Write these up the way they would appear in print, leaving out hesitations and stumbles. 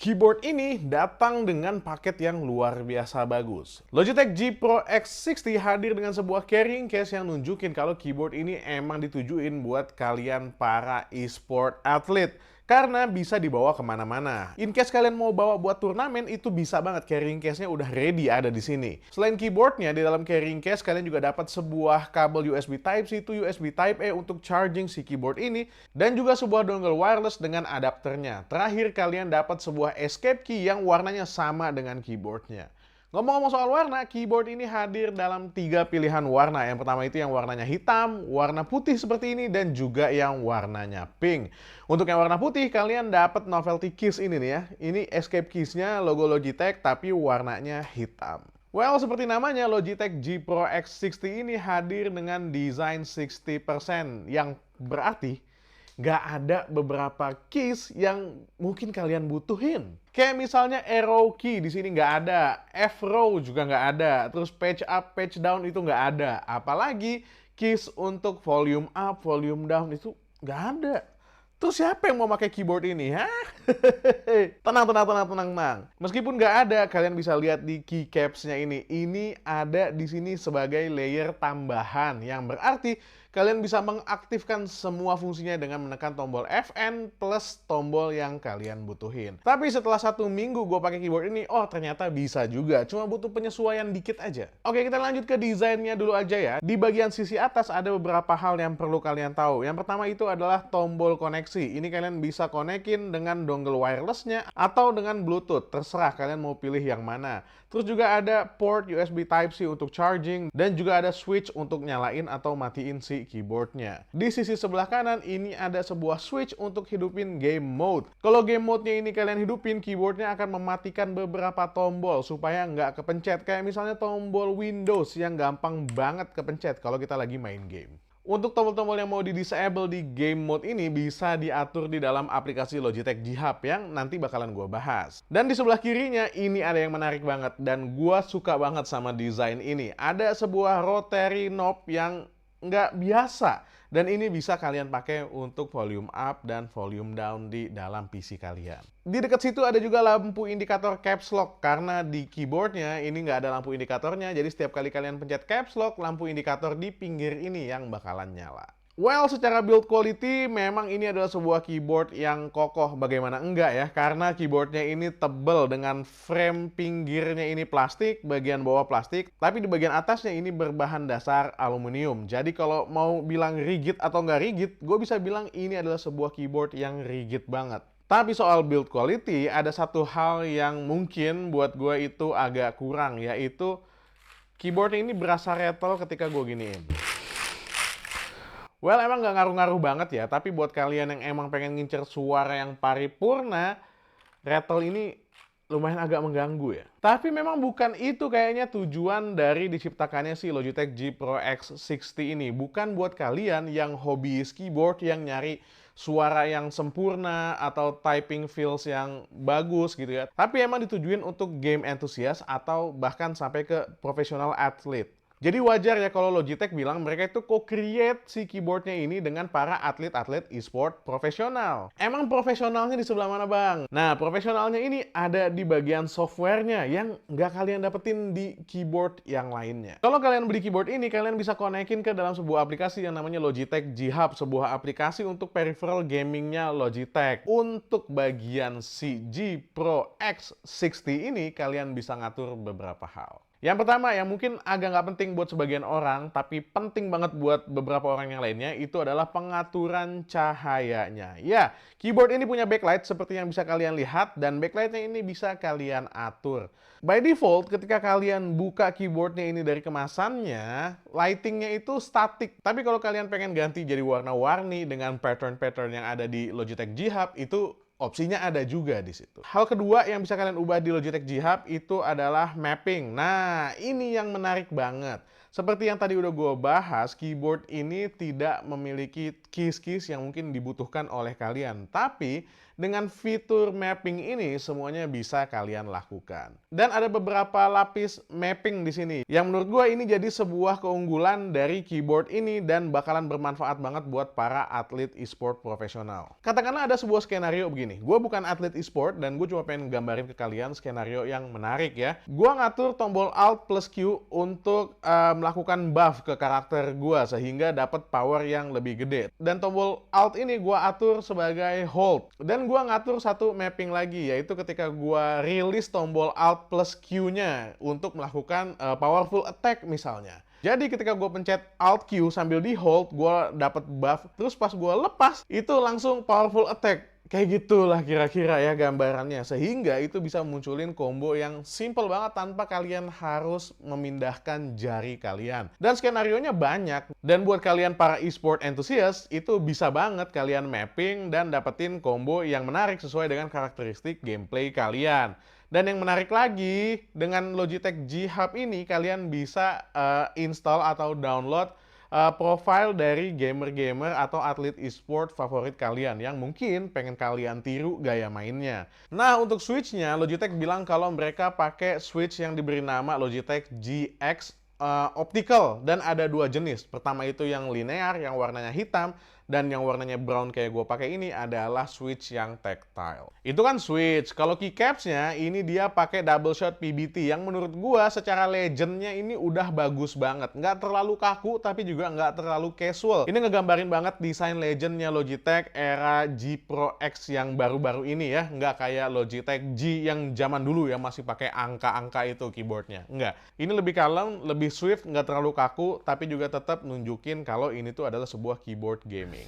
Keyboard ini datang dengan paket yang luar biasa bagus. Logitech G Pro X60 hadir dengan sebuah carrying case yang nunjukin kalau keyboard ini emang ditujuin buat kalian para e-sport atlet. Karena bisa dibawa kemana-mana. In case kalian mau bawa buat turnamen, itu bisa banget. Carrying case-nya udah ready ada di sini. Selain keyboardnya, di dalam carrying case kalian juga dapat sebuah kabel USB Type-C to USB Type-A untuk charging si keyboard ini. Dan juga sebuah dongle wireless dengan adapternya. Terakhir, kalian dapat sebuah escape key yang warnanya sama dengan keyboardnya. Ngomong-ngomong soal warna, keyboard ini hadir dalam 3 pilihan warna. Yang pertama itu yang warnanya hitam, warna putih seperti ini, dan juga yang warnanya pink. Untuk yang warna putih, kalian dapat novelty keys ini nih ya. Ini escape keys-nya logo Logitech, tapi warnanya hitam. Well, seperti namanya, Logitech G Pro X60 ini hadir dengan desain 60%, yang berarti nggak ada beberapa keys yang mungkin kalian butuhin. Kayak misalnya arrow key di sini nggak ada, F row juga nggak ada, terus page up, page down itu nggak ada. Apalagi keys untuk volume up, volume down itu nggak ada. Terus siapa yang mau pakai keyboard ini? Hah? Tenang. Meskipun nggak ada, kalian bisa lihat di keycaps-nya ini. Ini ada di sini sebagai layer tambahan, yang berarti kalian bisa mengaktifkan semua fungsinya dengan menekan tombol Fn plus tombol yang kalian butuhin. Tapi setelah 1 minggu gue pakai keyboard ini, oh ternyata bisa juga. Cuma butuh penyesuaian dikit aja. Oke, kita lanjut ke desainnya dulu aja ya. Di bagian sisi atas ada beberapa hal yang perlu kalian tahu. Yang pertama itu adalah tombol koneksi. Ini kalian bisa konekin dengan dongle wirelessnya atau dengan Bluetooth. Terserah kalian mau pilih yang mana. Terus juga ada port USB Type-C untuk charging dan juga ada switch untuk nyalain atau matiin si keyboardnya. Di sisi sebelah kanan ini ada sebuah switch untuk hidupin game mode. Kalau game mode-nya ini kalian hidupin, keyboardnya akan mematikan beberapa tombol supaya nggak kepencet. Kayak misalnya tombol Windows yang gampang banget kepencet kalau kita lagi main game. Untuk tombol-tombol yang mau di-disable di game mode ini bisa diatur di dalam aplikasi Logitech G Hub yang nanti bakalan gue bahas. Dan di sebelah kirinya ini ada yang menarik banget dan gue suka banget sama desain ini. Ada sebuah rotary knob yang nggak biasa. Dan ini bisa kalian pakai untuk volume up dan volume down di dalam PC kalian. Di dekat situ ada juga lampu indikator caps lock. Karena di keyboardnya ini nggak ada lampu indikatornya. Jadi setiap kali kalian pencet caps lock, lampu indikator di pinggir ini yang bakalan nyala. Well, secara build quality memang ini adalah sebuah keyboard yang kokoh. Bagaimana enggak ya? Karena keyboardnya ini tebal dengan frame pinggirnya ini plastik, bagian bawah plastik, tapi di bagian atasnya ini berbahan dasar aluminium. Jadi kalau mau bilang rigid atau nggak rigid, gue bisa bilang ini adalah sebuah keyboard yang rigid banget. Tapi soal build quality, ada satu hal yang mungkin buat gue itu agak kurang, yaitu keyboardnya ini berasa rattle ketika gue giniin. Well, emang nggak ngaruh-ngaruh banget ya, tapi buat kalian yang emang pengen ngincer suara yang paripurna, rattle ini lumayan agak mengganggu ya. Tapi memang bukan itu kayaknya tujuan dari diciptakannya si Logitech G Pro X60 ini. Bukan buat kalian yang hobi keyboard yang nyari suara yang sempurna atau typing feels yang bagus gitu ya. Tapi emang ditujuin untuk game enthusiast atau bahkan sampai ke profesional athlete. Jadi wajar ya kalau Logitech bilang mereka itu co-create si keyboardnya ini dengan para atlet-atlet e-sport profesional. Emang profesionalnya di sebelah mana bang? Nah, profesionalnya ini ada di bagian softwarenya yang nggak kalian dapetin di keyboard yang lainnya. Kalau kalian beli keyboard ini, kalian bisa konekin ke dalam sebuah aplikasi yang namanya Logitech G Hub, sebuah aplikasi untuk peripheral gamingnya Logitech. Untuk bagian si G Pro X60 ini, kalian bisa ngatur beberapa hal. Yang pertama, yang mungkin agak nggak penting buat sebagian orang, tapi penting banget buat beberapa orang yang lainnya, itu adalah pengaturan cahayanya. Ya, keyboard ini punya backlight seperti yang bisa kalian lihat, dan backlightnya ini bisa kalian atur. By default, ketika kalian buka keyboardnya ini dari kemasannya, lightingnya itu statik. Tapi kalau kalian pengen ganti jadi warna-warni dengan pattern-pattern yang ada di Logitech G Hub, itu opsinya ada juga di situ. Hal kedua yang bisa kalian ubah di Logitech G Hub itu adalah mapping. Nah, ini yang menarik banget. Seperti yang tadi udah gue bahas, keyboard ini tidak memiliki keys-keys yang mungkin dibutuhkan oleh kalian. Tapi Dengan fitur mapping ini semuanya bisa kalian lakukan. Dan ada beberapa lapis mapping di sini yang menurut gue ini jadi sebuah keunggulan dari keyboard ini dan bakalan bermanfaat banget buat para atlet e-sport profesional. Katakanlah ada sebuah skenario begini, gue bukan atlet e-sport dan gue cuma pengen gambarin ke kalian skenario yang menarik ya. Gue ngatur tombol Alt plus Q untuk melakukan buff ke karakter gue sehingga dapat power yang lebih gede. Dan tombol Alt ini gue atur sebagai hold. Dan gue ngatur satu mapping lagi, yaitu ketika gue rilis tombol Alt plus Q-nya untuk melakukan powerful attack misalnya. Jadi ketika gue pencet Alt Q sambil di hold, gue dapat buff. Terus pas gue lepas, itu langsung powerful attack. Kayak gitulah kira-kira ya gambarannya. Sehingga itu bisa munculin combo yang simple banget tanpa kalian harus memindahkan jari kalian. Dan skenario-nya banyak. Dan buat kalian para e-sport enthusiast, itu bisa banget kalian mapping dan dapetin combo yang menarik sesuai dengan karakteristik gameplay kalian. Dan yang menarik lagi, dengan Logitech G Hub ini kalian bisa install atau download profile dari gamer-gamer atau atlet e-sport favorit kalian yang mungkin pengen kalian tiru gaya mainnya. Nah, untuk switch-nya, Logitech bilang kalau mereka pakai switch yang diberi nama Logitech GX Optical dan ada dua jenis. Pertama itu yang linear, yang warnanya hitam, dan yang warnanya brown kayak gue pakai ini adalah switch yang tactile. Itu kan switch. Kalau keycaps-nya ini dia pakai double shot PBT yang menurut gue secara legendnya ini udah bagus banget. Nggak terlalu kaku tapi juga nggak terlalu casual. Ini ngegambarin banget desain legendnya Logitech era G Pro X yang baru-baru ini ya. Nggak kayak Logitech G yang zaman dulu ya masih pakai angka-angka itu keyboardnya. Nggak. Ini lebih kalem, lebih swift, nggak terlalu kaku tapi juga tetap nunjukin kalau ini tuh adalah sebuah keyboard gaming.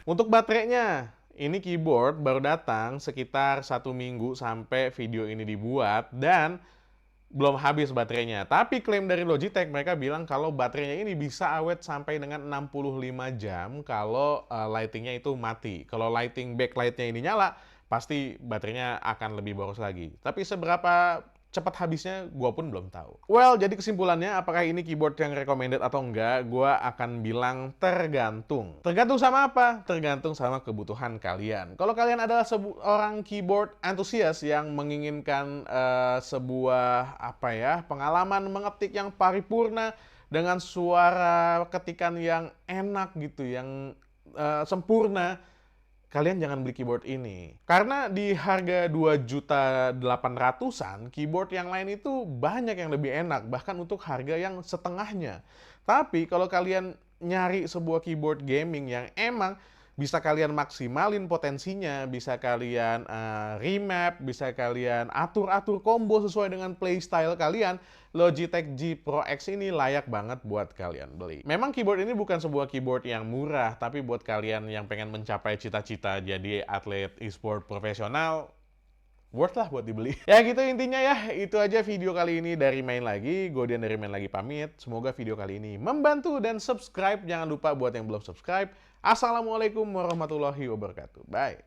Untuk baterainya, ini keyboard baru datang sekitar 1 minggu sampai video ini dibuat dan belum habis baterainya. Tapi klaim dari Logitech mereka bilang kalau baterainya ini bisa awet sampai dengan 65 jam kalau lightingnya itu mati. Kalau lighting backlightnya ini nyala, pasti baterainya akan lebih boros lagi. Tapi seberapa cepat habisnya, gue pun belum tahu. Well, jadi kesimpulannya, apakah ini keyboard yang recommended atau enggak, gue akan bilang tergantung. Tergantung sama apa? Tergantung sama kebutuhan kalian. Kalau kalian adalah seorang keyboard enthusiast yang menginginkan sebuah pengalaman mengetik yang paripurna dengan suara ketikan yang enak gitu, yang sempurna, kalian jangan beli keyboard ini. Karena di harga 2.800.000-an, keyboard yang lain itu banyak yang lebih enak, bahkan untuk harga yang setengahnya. Tapi kalau kalian nyari sebuah keyboard gaming yang emang bisa kalian maksimalin potensinya, bisa kalian remap, bisa kalian atur-atur combo sesuai dengan playstyle kalian, Logitech G Pro X ini layak banget buat kalian beli. Memang keyboard ini bukan sebuah keyboard yang murah, tapi buat kalian yang pengen mencapai cita-cita jadi atlet e-sport profesional, worth lah buat dibeli. Ya gitu intinya ya, itu aja video kali ini dari Main Lagi. Gue Dian dari Main Lagi pamit. Semoga video kali ini membantu dan subscribe. Jangan lupa buat yang belum subscribe. Assalamualaikum warahmatullahi wabarakatuh. Bye.